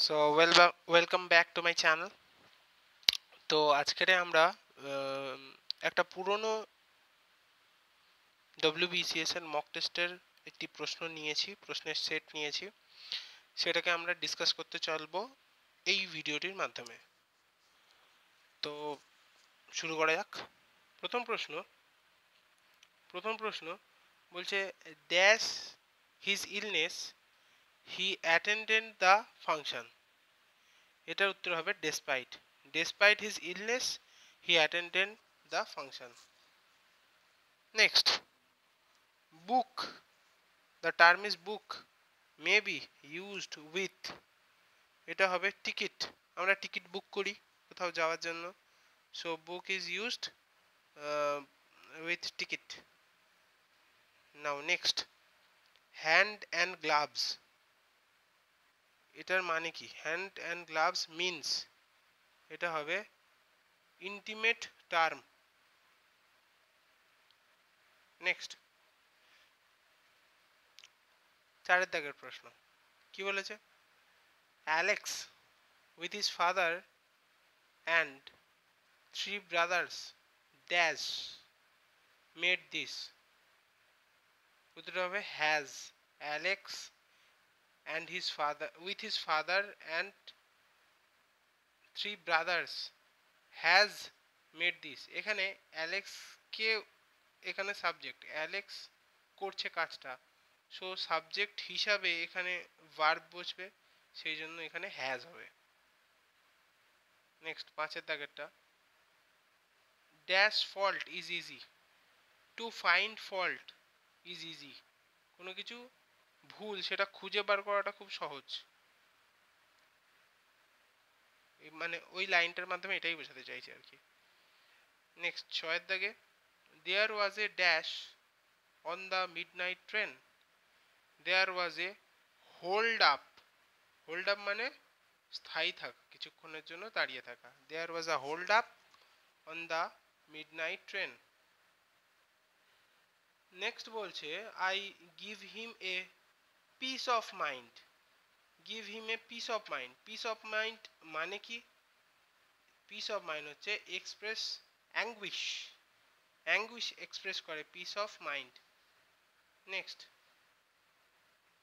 So welcome back to my channel. তো আজকের আমরা একটা পুরনো ডব্লিউবিসিএস এর মক টেস্টের একটি প্রশ্নের সেট নিয়েছি। সেটাকে আমরা ডিসকাস করতে চলবো এই ভিডিওটির মাধ্যমে। তো শুরু করা যাক। প্রথম প্রশ্ন বলছে, dash his illness he attended the function. এটার উত্তর হবে despite his illness he attended the function. Next, book, the term is book may be used with. এটা হবে টিকিট। আমরা টিকিট বুক করি কোথাও যাওয়ার জন্য, so book is used with ticket. Now next, hand and gloves. এটার মানে কি? হ্যান্ড অ্যান্ড গ্লাভস মিনস, এটা হবে ইন্টিমেট টার্ম। নেক্সট, চারের দাগের প্রশ্ন কি বলেছে? Alex with his father and 3 brothers dash made this. উত্তরটা হবে has. Alex and his father with his father and 3 brothers has made this. এখানে অ্যালেক্স কে, এখানে সাবজেক্ট, অ্যালেক্স করছে কাজটা, সো সাবজেক্ট হিসাবে এখানে ভার্ব বসবে, সেই জন্য এখানে হ্যাজ হবে। নেক্সট, পাঁচের দাগেরটা, dash fault is easy, to find fault is easy. কোনো কিছু ভুল সেটা খুঁজে বার করাটা খুব সহজ, মানে ওই লাইনটার মাধ্যমে এটাই বোঝাতে চাইছে আর কি। নেক্সট, ছয়ের দাগে, there was a dash on the midnight train. There was a hold up. Hold up মানে স্থায়ী থাকা, কিছুক্ষণের জন্য দাঁড়িয়ে থাকা। There was a hold up on the midnight train. Next বলছে, I give him a piece of mind. Give him a piece of mind. Piece of mind মানে কি? পিস অফ মাইন্ড হচ্ছে এক্সপ্রেস অ্যাঙ্গুইশ, অ্যাঙ্গুইশ এক্সপ্রেস করে piece of mind. Next,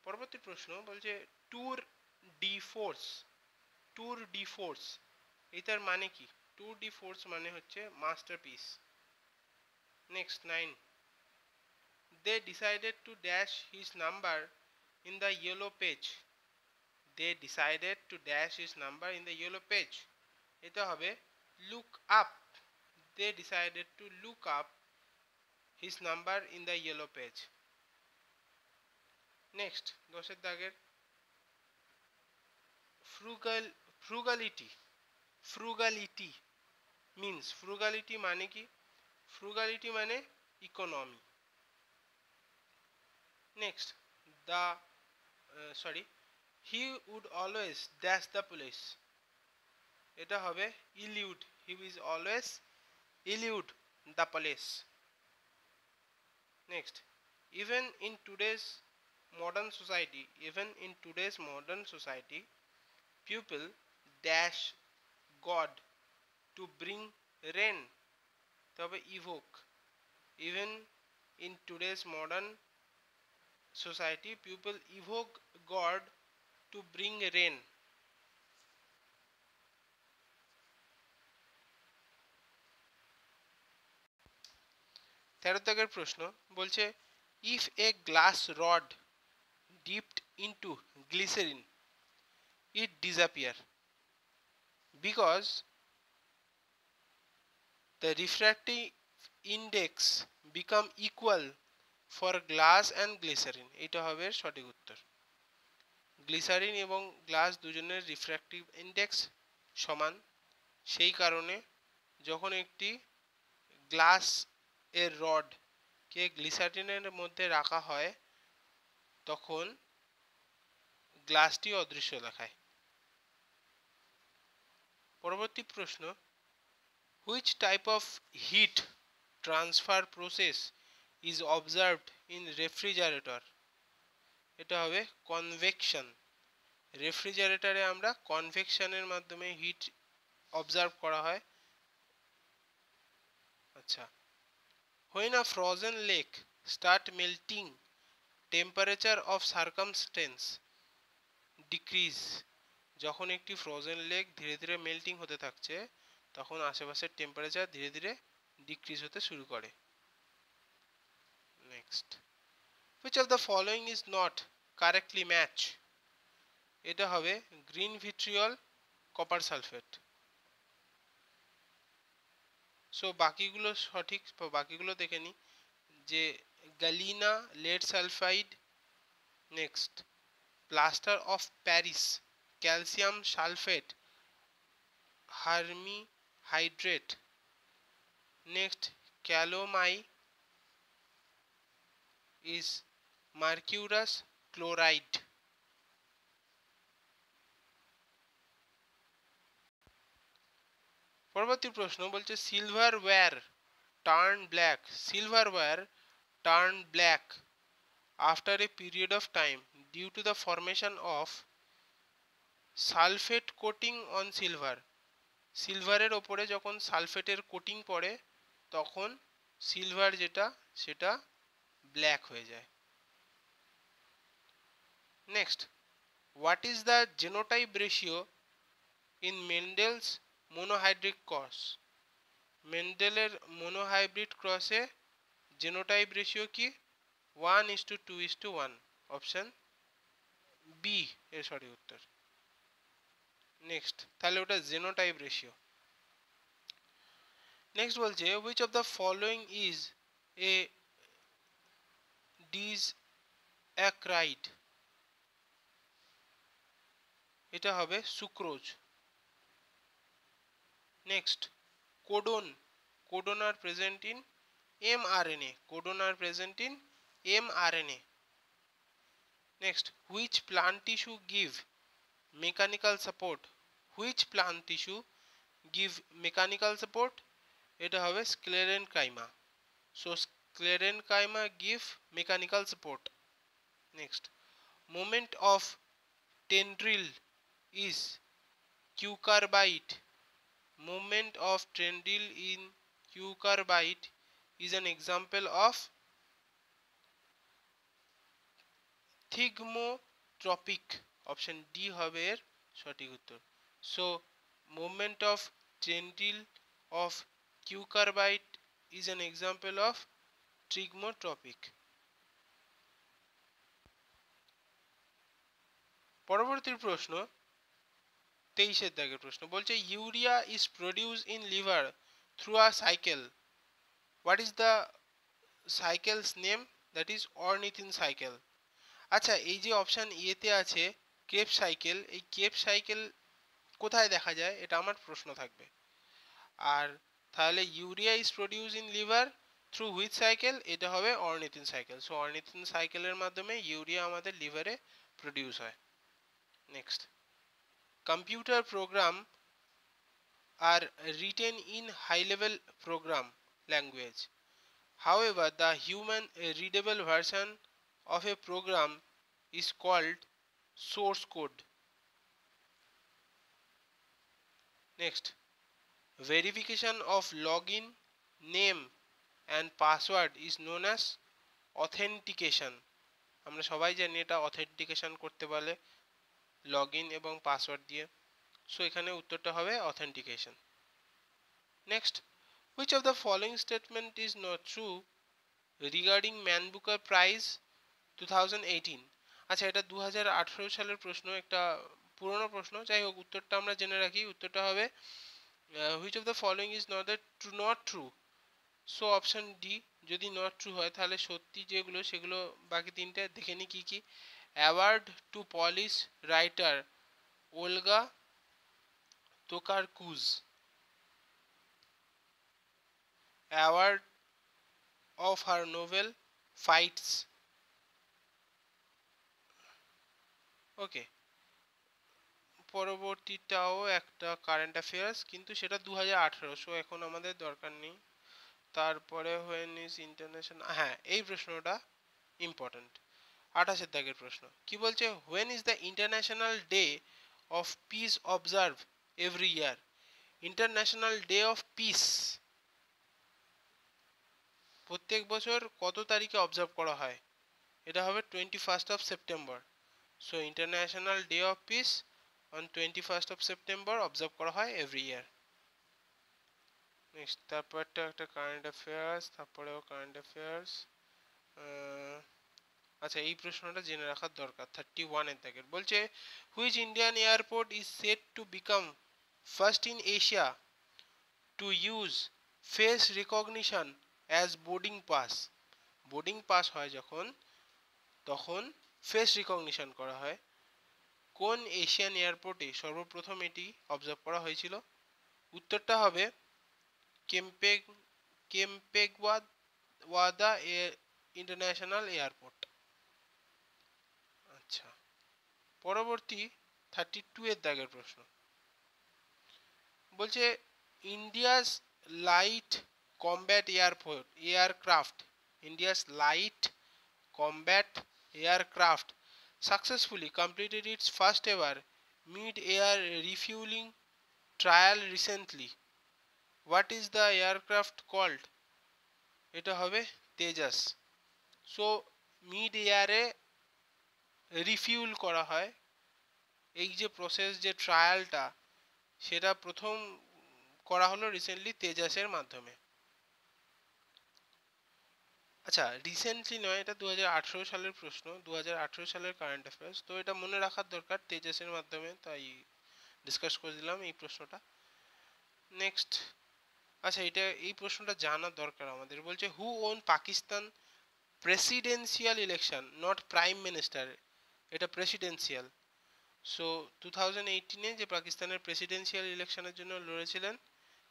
পরবর্তী প্রশ্ন বলছে, tour de force. Tour de force এটার মানে কি? ট্যুর ডি ফোর্স মানে হচ্ছে masterpiece. Next, 9, they decided to dash his number in the yellow page. They decided to dash his number in the yellow page. এটা হবে look up. They decided to look up his number in the yellow page. Next, 10-এর দাগের, frugality. Frugality means, frugality মানে কি? Frugality মানে economy. Next, the sorry, he would always dash the police. এটা হবে elude. He was always elude the police. Next, even in today's modern society people dash god to bring rain। তবে evoke, even in today's modern society people evoke god to bring rain। 13 দাগের প্রশ্ন বলছে, if a glass rod dipped into glycerin it disappear because the refractive index become equal for glass and glycerin। এটা হবে সঠিক উত্তর। Glycerine এবং glass দুজনের refractive index সমান, সেই কারণে যখন একটি গ্লাস এর রড কে গ্লিসারিনের মধ্যে রাখা হয় তখন গ্লাসটি অদৃশ্য দেখায়। পরবর্তী প্রশ্ন, which type of heat transfer process is observed in refrigerator. এটা হবে কনভেকশন। রেফ্রিজারেটরে আমরা কনভেকশনের মাধ্যমে হিট অবজার্ভ করা হয়। আচ্ছা, when a frozen lake start melting, temperature of circumstance decrease. যখন একটি ফ্রোজেন লেক ধীরে ধীরে মেল্টিং হতে থাকছে তখন আশেপাশের টেম্পারেচার ধীরে ধীরে ডিক্রিজ হতে শুরু করে। Next, which of the following is not correctly match? এটা হবে green vitriol, copper sulphate. So বাকিগুলো সঠিক, বাকিগুলো দেখে নি যে galena, lead sulphide, next plaster of Paris, calcium sulphate, hemihydrate, next calomel is mercurous chloride. পরবর্তী প্রশ্ন বলছে silverware turn black, silverware turn black after a period of time due to the formation of sulfate coating on silver. সিলভারের ওপরে যখন সালফেটের coating পড়ে তখন silver যেটা সেটা ব্ল্যাক হয়ে যায়। Next, what is the genotype ratio in Mendel's monohybrid cross? মেন্ডেলের মোনোহাইব্রিড ক্রসে জেনোটাইপ রেশিও কি? 1:2:1, অপশন বি এর সঠিক উত্তর। নেক্সট, তাহলে ওটা জেনোটাইপ রেশিও। নেক্সট বলছে which of the following is a disaccharide? এটা হবে sucrose. Next, codon, codon are present in mRNA, codon are present in mRNA। Next, which plant tissue give mechanical support? which plant tissue give mechanical support? এটা হবে sclerenchyma. So sclerenchyma give mechanical support. Next, moment of tendril is cucurbite. Moment of tendril in cucurbite is an example of thigmotropic, option D হবে এর সঠিক উত্তর। So movement of tendril of cucurbite is an example of thigmotropic. পরবর্তী প্রশ্ন 23 দাগের প্রশ্ন বলছে urea is produced in liver through a cycle, what is the cycle's name? That is ornithine cycle. আচ্ছা, এই যে অপশন এতে আছে ক্রেবস সাইকেল, এই ক্রেবস সাইকেল কোথায় দেখা যায় এটা আমার প্রশ্ন থাকবে। আর তাহলে urea is produce in liver through which cycle? এটা হবে অর্নিথিন সাইকেল। সো অর্নিথিন সাইকেলের মাধ্যমে ইউরিয়া আমাদের লিভারে প্রডিউস হয়। Next, computer program are written in high level program language, however the human readable version of a program is called source code. Next, verification of login name and password is known as authentication. আমরা সবাই জানি এটা authentication করতে বলে login এবং password দিয়ে। So এখানে উত্তরটা হবে authentication. Next, which of the following statement is not true regarding Man Booker Prize 2018? আচ্ছা, এটা 2018 সালের প্রশ্ন, একটা পুরনো প্রশ্ন। যাই হোক, উত্তরটা আমরা জেনে রাখি। উত্তরটা হবে which of the following is not true? So option D যদি নট ট্রু হয় তাহলে সত্যি যেগুলো সেগুলো বাকি তিনটে দেখে নি কি কি। Award to Polish writer Olga Tokarczuk, award of her novel fights. Okay, পরবর্তীটাও একটা কারেন্ট অ্যাফেয়ার্স, কিন্তু সেটা 2018, সো এখন আমাদের দরকার নেই। তারপরে হোয়েন ইজ ইন্টারন্যাশনাল, হ্যাঁ এই প্রশ্নটা ইম্পর্ট্যান্ট। 28 দাগের প্রশ্ন কি বলছে, when is the international day of peace observed every year? International day of piece প্রত্যেক বছর কত তারিখে অবজার্ভ করা হয়? এটা হবে 21st of September. So international day of piece on 21st of September observe করা হয় এভরি ইয়ার। নেক্সট তারপরটা একটা কারেন্ট অ্যাফেয়ার্স, তারপরেও কারেন্ট অ্যাফেয়ার্স। আচ্ছা এই প্রশ্নটা জেনে রাখার দরকার। 31 এর দাগের বলছে, which Indian airport is set to become first in Asia to use face recognition as boarding pass? Boarding pass হয় যখন, তখন ফেস রিকগনিশন করা হয়। কোন এশিয়ান এয়ারপোর্টে সর্বপ্রথম এটি অবজার্ভ করা হয়েছিল? উত্তরটা হবে কেম্পেগওয়াদা ইন্টারন্যাশনাল এয়ারপোর্ট। আচ্ছা পরবর্তী 32 এর দাগের প্রশ্ন বলছে, India's light combat aircraft India's light combat aircraft successfully completed its first ever mid-air refueling trial recently. What is the aircraft called? এটা হবে তেজাস। সো মিড এয়ারে রিফিউল করা হয়, এই যে প্রসেস, যে ট্রায়ালটা, সেটা প্রথম করা হলো রিসেন্টলি তেজাসের মাধ্যমে। আচ্ছা রিসেন্টলি নয়, এটা 2018 সালের প্রশ্ন, 2018 সালের কারেন্ট অ্যাফেয়ার্স, তো এটা মনে রাখার দরকার তেজাসের মাধ্যমে, তাই ডিসকাস করে দিলাম এই প্রশ্নটা। নেক্সট আচ্ছা এই প্রশ্নটা জানা দরকার আমাদের। বলছে, who won Pakistan presidential election, not prime minister, এটা প্রেসিডেন্সিয়াল। সো 2018-এ যে পাকিস্তানের প্রেসিডেন্সিয়াল ইলেকশনের জন্য লড়েছিলেন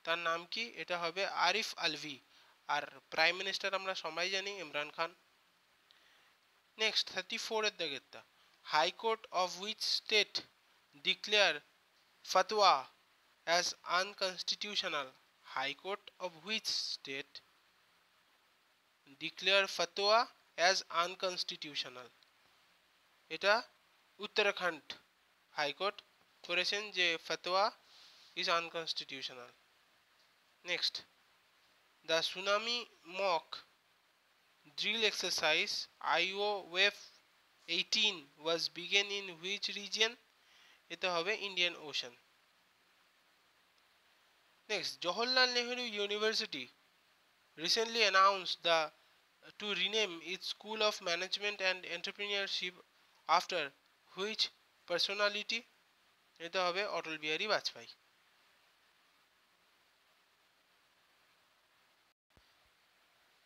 তার নাম কি? এটা হবে আরিফ আলভি। আর প্রাইম মিনিস্টার আমরা সবাই জানি ইমরান খান। নেক্সট 34 এর দাগেরটা, high court of which state declare ফতোয়া as unconstitutional? High court of which state declare ফতোয়া অ্যাজ আনকনস্টিটিউশনাল? এটা উত্তরাখণ্ড হাইকোর্ট করেছেন যে ফতোয়া is unconstitutional. Next, the tsunami mock drill exercise IOWF 18 was begun in which region? এটা হবে Indian ocean. Next, Jawaharlal Nehru university recently announced to rename its School of Management and Entrepreneurship after which personality? এটা হবে অটল বিহারী বাজপেয়ী।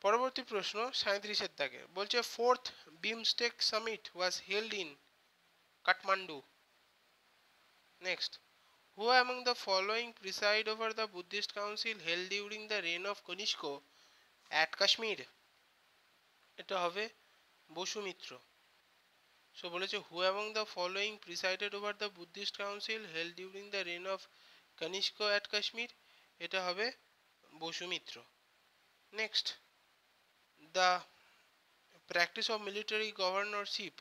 পরবর্তী প্রশ্ন 37 এর দাগে বলছে, fourth BIMSTEC summit was held in Kathmandu. Next, who among the following preside over the Buddhist council held during the rain of Kanishka at Kashmir? এটা হবে Vasumitra. So বলেছে, হু among the following presided over the Buddhist council held during the rain of Kanishka at Kashmir? এটা হবে Vasumitra. Next, the practice of military governorship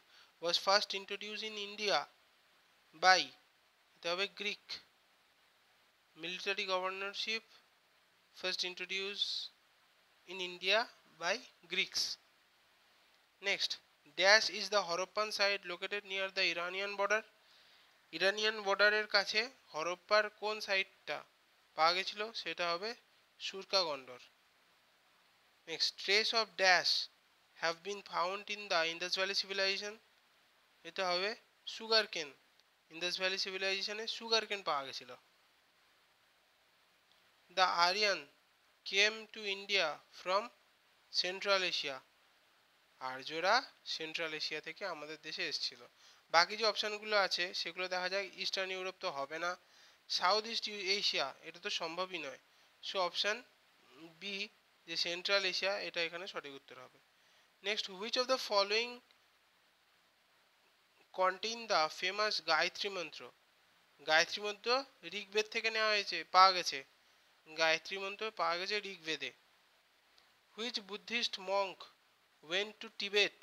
was first introduced in India by, এটা হবে Greek. military governorship first introduced in India by Greeks. Next, dash is the Harappan site located near the Iranian border? Iranian বর্ডারের কাছে হরপ্পার কোন সাইটটা পাওয়া গেছিল? সেটা হবে সুরকা গন্ডর। Next, trace of dash have been found in the Indus Valley civilization? এটা হবে সুগার কেন। ইন্দাস ভ্যালি সিভিলাইজেশনে সুগার কেন পাওয়া গেছিল। The Aryan came to India from Central Asia? আর্যরা সেন্ট্রাল এশিয়া থেকে আমাদের দেশে এসেছিল। বাকি যে অপশানগুলো আছে সেগুলো দেখা যায় ইস্টার্ন ইউরোপ তো হবে না, সাউথ ইস্ট এশিয়া এটা তো সম্ভবই নয়। সো অপশান বি যে সেন্ট্রাল এশিয়া, এটা এখানে সঠিক উত্তর হবে। Next, which of the following contain the famous Gayatri মন্ত্র? গায়ত্রী মন্ত্র ঋগ্বেদ থেকে নেওয়া হয়েছে, পাওয়া গেছে। গায়ত্রী মন্ত্র পাওয়া গেছে ঋগ্বেদে। Which Buddhist monk went to Tibet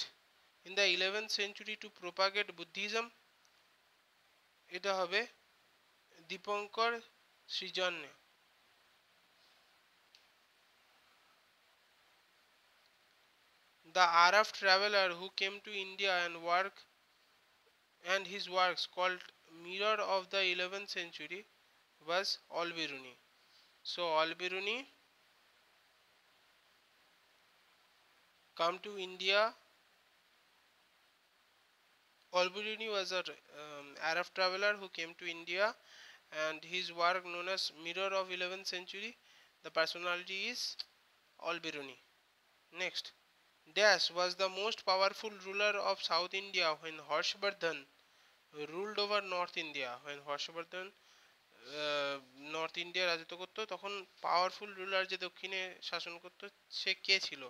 in the 11th century to propagate Buddhism? এটা হবে Dipankar সৃজন্য। The Arab traveler who came to India and his works called Mirror of the 11th century was Al-Biruni. So Al-Biruni come to India. Al-Biruni was an Arab traveler who came to India, and his work known as Mirror of 11th century, the personality is Al-Biruni. Next, Dash was the most powerful ruler of South India when Harshvardhan ruled over North India. When Harshvardhan north India রাজত্ব করতো তখন powerful ruler যে দক্ষিণে শাসন করতো সে কে ছিল?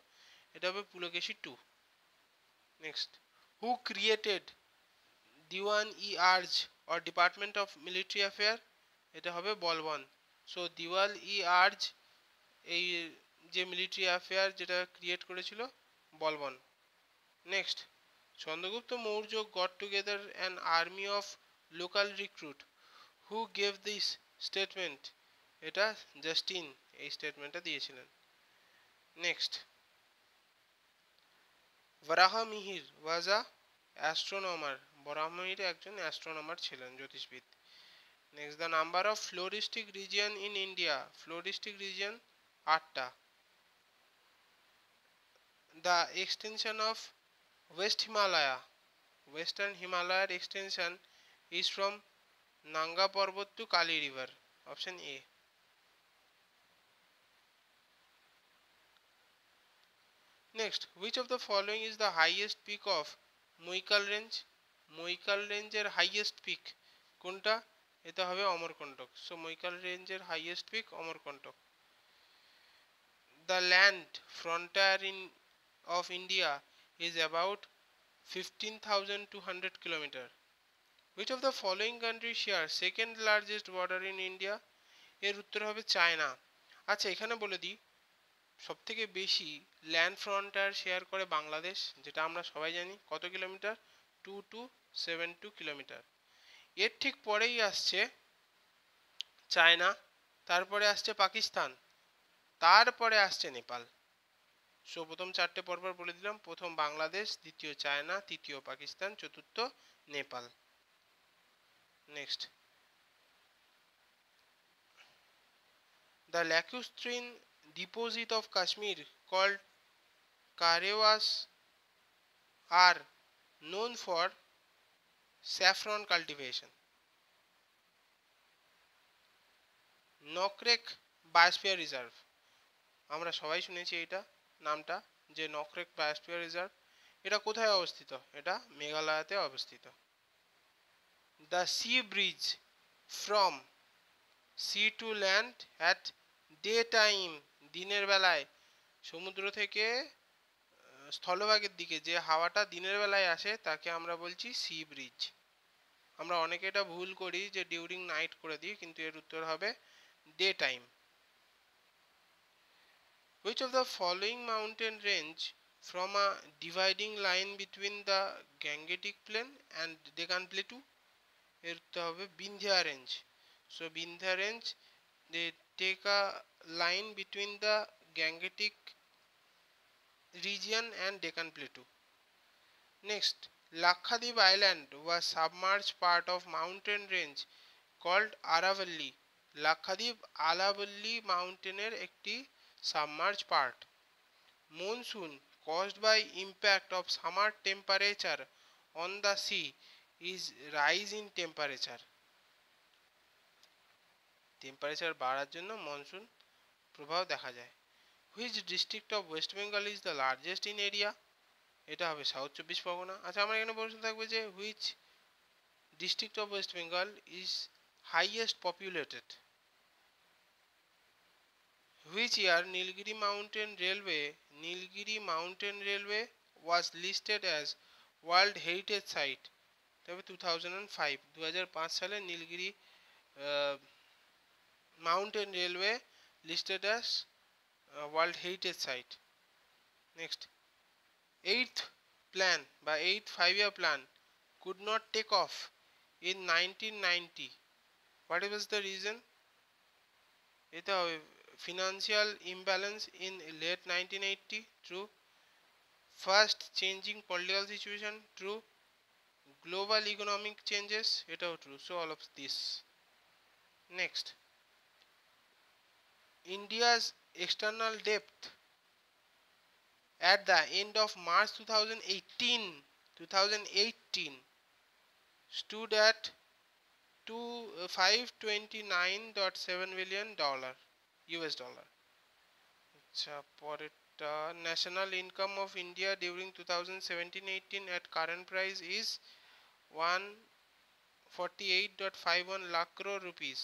এটা হবে Pulakeshi two. Next, who created Diwan i Arz or department of military affair? এটা হবে বলবন। সো দিওয়ান-ই-আর্জ এই যে মিলিটারি অ্যাফেয়ার যেটা ক্রিয়েট করেছিল Balban. Next, Chandragupta Maurya got together an army of local recruit. Who gave this statement? এটা জাস্টিন এই স্টেটমেন্টটা দিয়েছিলেন। Next, Varahamihira was a astronomer. Varahamihira একজন অ্যাস্ট্রোনমার ছিলেন, জ্যোতিষবিদ। Next, the number of floristic region in India. Floristic region 8টা। The extension of west Himalaya. Western হিমালয়ার extension is from Nanga Parbat to Kali river. Option A. Next, which of the following is the highest peak of Maikal range? Maikal রেঞ্জের highest peak কোনটা? এটা হবে Amarkantak. So Maikal রেঞ্জের highest peak Amarkantak. The land frontier of India is about 15,200 kilometer. Which of the following countries share second largest border in India? এর উত্তর হবে China. আচ্ছা, এখানে বলে দিই, সবথেকে বেশি ল্যান্ড ফ্রন্টিয়ার শেয়ার করে বাংলাদেশ, যেটা আমরা সবাই জানি। কত কিলোমিটার? 2272 কিলোমিটার। এর ঠিক পরেই আসছে চায়না, তারপরে আসছে পাকিস্তান, তারপরে আসছে নেপাল। সো প্রথম চারটে পরপর বলে দিলাম। প্রথম বাংলাদেশ, দ্বিতীয় চায়না, তৃতীয় পাকিস্তান, চতুর্থ Nepal. Next, the lacustrine deposit of Kashmir called karewas are known for saffron cultivation. Nokrek biosphere reserve, আমরা সবাই শুনেছি এইটা নামটা, যে নকরেক বায়োস্ফিয়ার রিজার্ভ। এটা কোথায় অবস্থিত? এটা মেঘালয়তে অবস্থিত। The sea breeze from sea to land at day time, দিনের বেলায় সমুদ্র থেকে স্থলভাগের দিকে যে হাওয়াটা দিনের বেলায় আসে তাকে আমরা বলছি সি ব্রিজ। আমরা অনেকে এটা ভুল করি যে ডিউরিং নাইট করে দিই, কিন্তু এর উত্তর হবে day time. Which of the following mountain range from a dividing line between the Gangetic Plain and Deccan Plateau? এর উত্তর হবে Vindhya range. So Vindhya range, they take a line between the Gangetic region and Deccan Plateau. Next, Lakshadweep Island was submerged part of mountain range called Aravalli. Lakshadweep Aravalli mountain-এর একটি submerged part. Monsoon caused by impact of summer temperature on the sea is rise in temperature. Temperature বাড়ার জন্য monsoon প্রভাব দেখা যায়। Which district of West Bengal is the largest in area? এটা হবে south 24 Pargana. আচ্ছা, আমার এখানে প্রশ্ন থাকবে যে which district of West Bengal is highest populated? Which year Nilgiri Mountain Railway was listed as World Heritage Site? তবে 2005 2005 সালে Nilgiri Mountain Railway listed as World Heritage Site. Next, 8th plan বা 8 5-year plan could not take off in 1990. What was the reason? এটা financial imbalance in late 1980, true. First changing political situation, true. Global economic changes, এটাও true. So all of this. Next, India's external debt at the end of March 2018 stood at $529.7 billion US dollar. আচ্ছা পরেরটা, national income of India during 2017-18 at current price is 148.51 lakh crore rupees.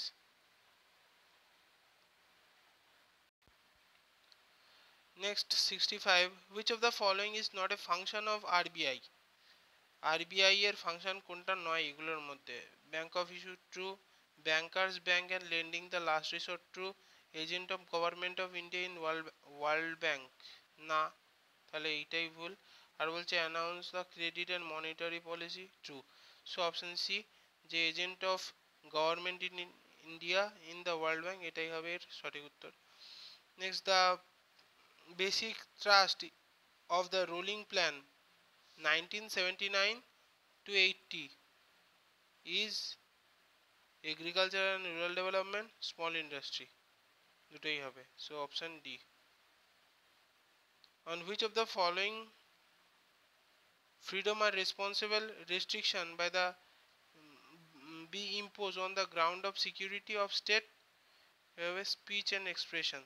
Next 65, which of the following is not a function of RBI? RBI এর function কোনটা নয় এগুলোর মধ্যে? Bank of issue, true. Bankers bank and lending the last resort, true. Agent of government of India in world bank, না, তাহলে এইটাই ভুল। আর বলছে announce the credit and monetary policy, true. So option C, যে agent of government in India in the world bank, এটাই হবে এর সঠিক উত্তর। Next, the basic trust of the ruling plan 1979 to 80 is agriculture and rural development, small industry, দুটোই হবে। So option D. On which of the following freedom or responsible restriction by the be imposed on the ground of security of state, speech and expression?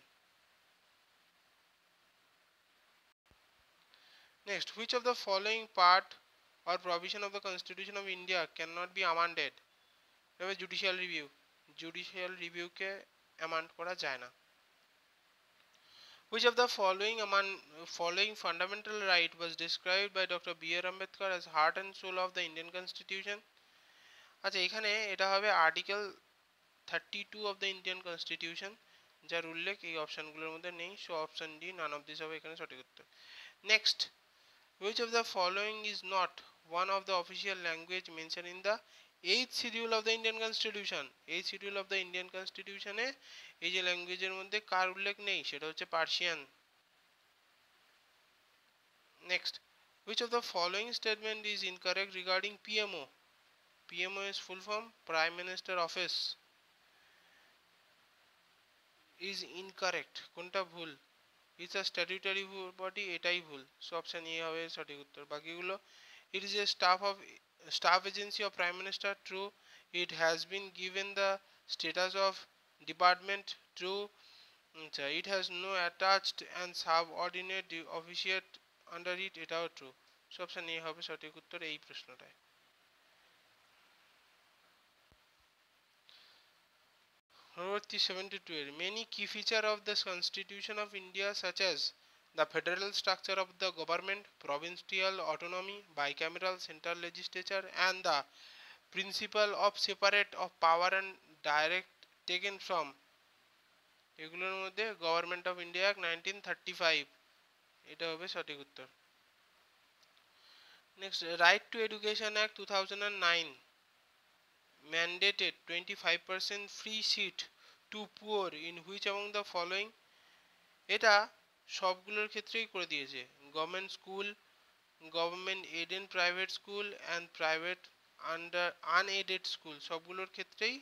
Next, which of the following part or provision of the Constitution of India cannot be amended? Judicial রিভিউকে amend করা যায় না। Which of the following fundamental right was described by Dr. B.R. Ambedkar as heart and soul of the Indian Constitution? আচ্ছা এখানে এটা হবে article 32 of the Indian Constitution, যার উল্লেখ এই অপশনগুলোর মধ্যে নেই। So option D, none of this হবে এখানে সঠিক উত্তর। Next, which of the following is not one of the official language mentioned in the 8th schedule of the Indian Constitution? 8th schedule of the Indian Constitution এ এই যে ল্যাঙ্গুয়েজের মধ্যে কার উল্লেখ নেই সেটা হচ্ছে Persian. Next, which of the following statement is incorrect regarding PMO? PMO is full form Prime Minister Office, is incorrect, কোনটা ভুল? It's a statutory body, এটাই ভুল। সো অপশন এ হবে সঠিক উত্তর। বাকিগুলো, it is a staff agency of Prime Minister, true. It has been given the status of department, true. It has no attached and subordinate officiate under it, এটাও true. So option A হবে সঠিক উত্তর এই প্রশ্নটায়। পরবর্তী 72 এর, many key feature of the Constitution of India such as the federal structure of the government, provincial autonomy, bicameral central legislature and the principle of separate of power and direct taken from, এগুলোর মধ্যে government of India act 1935, এটা হবে সঠিক উত্তর। Next, right two education act 2009 mandated 25% free seat to poor in which among the following? এটা সবগুলোর ক্ষেত্রেই করে দিয়েছে, government school, government aided private school and private unaided school, সবগুলোর ক্ষেত্রেই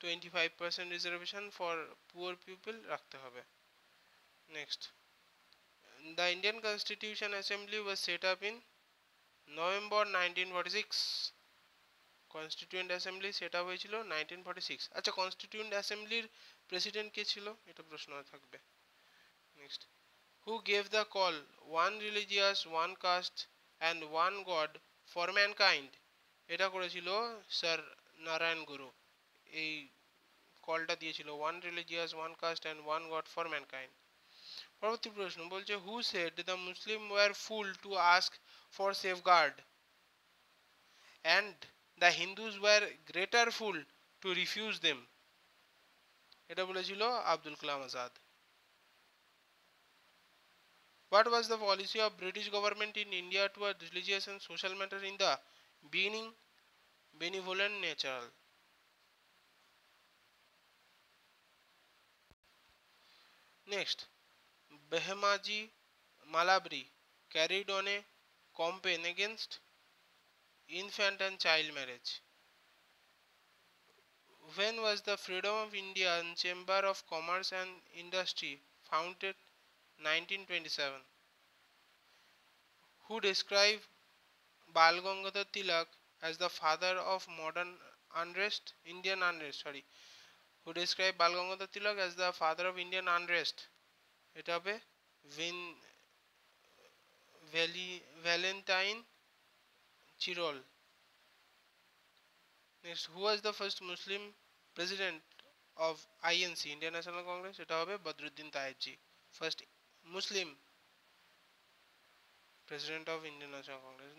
25% রিজার্ভেশন ফর পুয়ার পিপল রাখতে হবে। Next, the Indian constitution assembly was set up in November 1946। Constituent assembly set up হয়েছিল 1946। আচ্ছা কনস্টিটিউয়েন্ট অ্যাসেম্বলির প্রেসিডেন্ট কে ছিল, এটা প্রশ্ন থাকবে। Next, who gave the call one religious one caste and one god for mankind? এটা করেছিল স্যার নারায়ণ গুরু। এই কলটা দিয়েছিল one religious one caste and one god for mankind. পরবর্তী প্রশ্ন বলছে, who said the Muslim were fool to ask for safeguard and the Hindus were greater fool to refuse them? এটা বলেছিল Abdul Kalam Azad. What was the policy of British government in India toward religious and social matter in the beginning? Benevolent natural. Next, Behemaji Malabari carried on a campaign against infant and child marriage. When was the Freedom of India Chamber of Commerce and Industry founded? 1927. Who described Bal Gangadhar Tilak as the father of modern unrest, Indian unrest, sorry. Who described Bal Gangadhar Tilak as the father of Indian unrest? এটা হবে Valentine Chirol. Next, who was the first Muslim president of INC, Indian National Congress? এটা হবে Badruddin Tayebji. First Muslim president of Indian National Congress.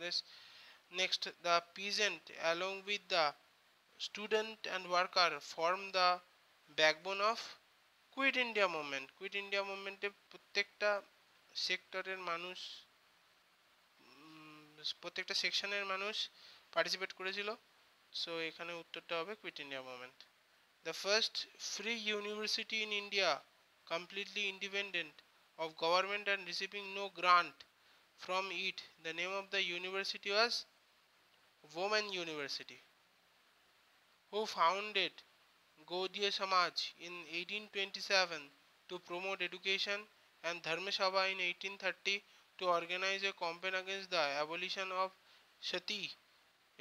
Next, the peasant along with the student and worker form the backbone of quit India movement. Quit India মুভমেন্টে প্রত্যেকটা সেক্টরের মানুষ, প্রত্যেকটা সেকশনের মানুষ participate করেছিল। সো এখানে উত্তরটা হবে quit India movement. The first free university in India completely independent of government and receiving no grant from it. The name of the university was Women University. Who founded Gaudiya Samaj in 1827 to promote education and Dharma Sabha in 1830 to organize a campaign against the abolition of Sati?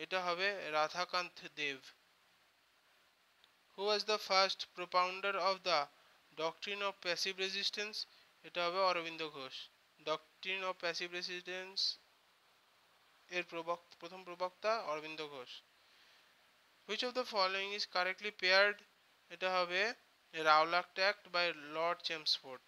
এটা হবে Radhakant Dev. Who was the first propounder of the doctrine of passive resistance? এটা হবে Aurobindo Ghosh. Doctrine of passive resistance এর প্রথম প্রবক্তা Aurobindo Ghosh. Which of the following is correctly paired? এটা হবে Rowlatt Act by Lord Chelmsford.